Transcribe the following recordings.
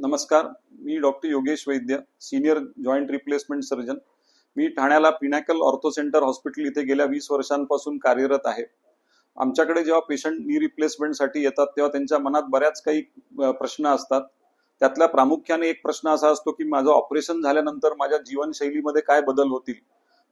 नमस्कार, मी डॉक्टर योगेश वैद्य, senior joint replacement surgeon. मी ठाण्याला pinnacle ortho centre hospital इथे गेल्या 20 वर्षांपासून कार्यरत आहे. आमच्याकडे जेव्हा पेशंट नी रिप्लेसमेंटसाठी येतात तेव्हा त्यांच्या मनात बऱ्याच काही प्रश्न असतात. त्यातला प्रामुख्याने एक प्रश्न असा असतो की माझं ऑपरेशन झाल्यानंतर माझ्या जीवनशैलीमध्ये काय बदल होतील.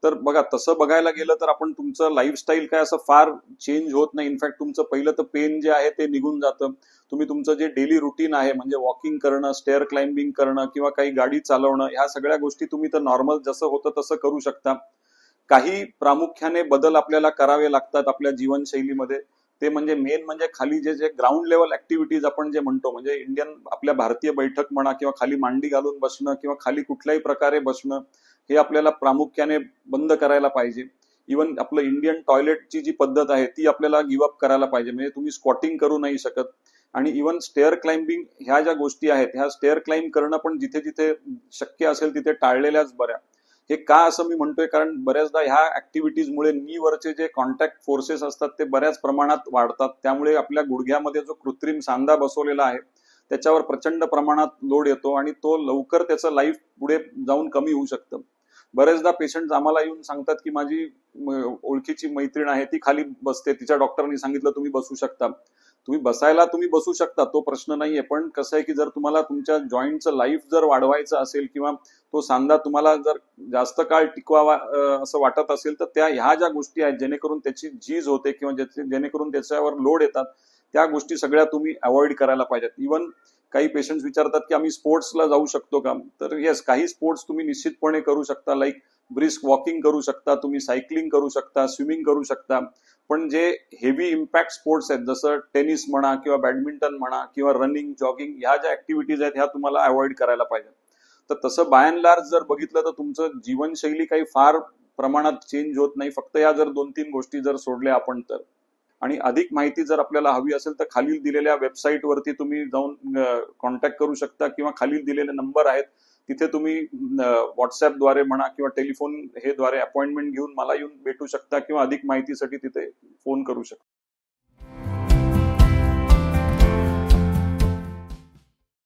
तर बघा, तसं बघायला गेलं तर आपण तुमचं लाईफस्टाईल काय असं फार चेंज होत नाही. इनफॅक्ट तुमचं पहिलं तर पेन जे आहे ते निघून जातं. तुम्ही तुमचं जे डेली रुटीन आहे म्हणजे वॉकिंग करणं, स्टेअर क्लाइम्बिंग करणं किंवा काही गाडी चालवणं, ह्या सगळ्या गोष्टी तुम्ही तर नॉर्मल जसं होतं तसं करू शकता. काही प्रामुख्याने बदल आपल्याला करावे लागतात आपल्या जीवनशैलीमध्ये. ते म्हणजे मेन म्हणजे खाली जे जे ग्राउंड लेवल ऍक्टिव्हिटीज आपण जे म्हणतो, म्हणजे इंडियन आपल्या भारतीय बैठक म्हणा किंवा खाली मांडी घालून बसणं किंवा खाली कुठल्याही प्रकारे बसणं, हे आपल्याला प्रामुख्याने बंद करायला पाहिजे. इवन आपलं इंडियन टॉयलेटची जी पद्धत आहे ती आपल्याला गिव्ह अप करायला पाहिजे. म्हणजे तुम्ही स्क्वॉटिंग करू नाही शकत. आणि इवन स्टेअर क्लाइम्बिंग ह्या ज्या गोष्टी आहेत, ह्या स्टेअर क्लाइम्ब करणं पण जिथे जिथे शक्य असेल तिथे टाळलेल्याच बऱ्या. हे का असं मी म्हणतोय, कारण बऱ्याचदा ह्या ऍक्टिव्हिटीजमुळे नीवरचे जे कॉन्टॅक्ट फोर्सेस असतात ते बऱ्याच प्रमाणात वाढतात. त्यामुळे आपल्या गुडघ्यामध्ये जो कृत्रिम सांधा बसवलेला आहे त्याच्यावर प्रचंड प्रमाणात लोड येतो आणि तो लवकर त्याचं लाईफ पुढे जाऊन कमी होऊ शकतं. बरेचदा पेशंट आम्हाला येऊन सांगतात की माझी ओळखीची मैत्रीण आहे, ती खाली बसते, तिच्या डॉक्टरांनी सांगितलं तुम्ही बसू शकता. तुम्ही बसू शकता, तो प्रश्न नाहीये. पण कसं आहे की जर तुम्हाला तुमच्या जॉईंटचं लाईफ जर वाढवायचं असेल किंवा तो सांधा तुम्हाला जर जास्त काळ टिकवावा असं वाटत असेल तर ह्या ज्या गोष्टी आहेत जेणेकरून त्याची झीज होते किंवा जेणेकरून त्याच्यावर लोड येतात, त्या गोष्टी सगळ्या तुम्ही अवॉइड करायला पाहिजेत. इवन काही पेशंट्स विचारतात की आम्ही स्पोर्ट्सला जाऊ शकतो का, तर येस, काही स्पोर्ट्स तुम्ही निश्चितपणे करू शकता. लाईक ब्रिस्क वॉकिंग करू शकता, तुम्ही सायकलिंग करू शकता, स्विमिंग करू शकता. पण जे हेवी इम्पॅक्ट स्पोर्ट्स आहेत जसं टेनिस म्हणा किंवा बॅडमिंटन म्हणा किंवा रनिंग, जॉगिंग, ह्या ज्या ऍक्टिव्हिटीज आहेत ह्या तुम्हाला अवॉइड करायला पाहिजे. तर तसं बाय अँड लार्ज जर बघितलं तर तुमचं जीवनशैली काही फार प्रमाणात चेंज होत नाही, फक्त या जर 2-3 गोष्टी जर सोडल्या आपण तर. आणि अधिक माहिती जर आपल्याला हवी असेल तर खालील दिलेल्या वेबसाईट वरती तुम्ही जाऊन कॉन्टॅक्ट करू शकता किंवा खालील दिलेले नंबर आहेत तिथे तुम्ही व्हॉट्सअपद्वारे म्हणा किंवा टेलिफोन हे द्वारे अपॉइंटमेंट घेऊन मला येऊन भेटू शकता किंवा अधिक माहितीसाठी तिथे फोन करू शकता.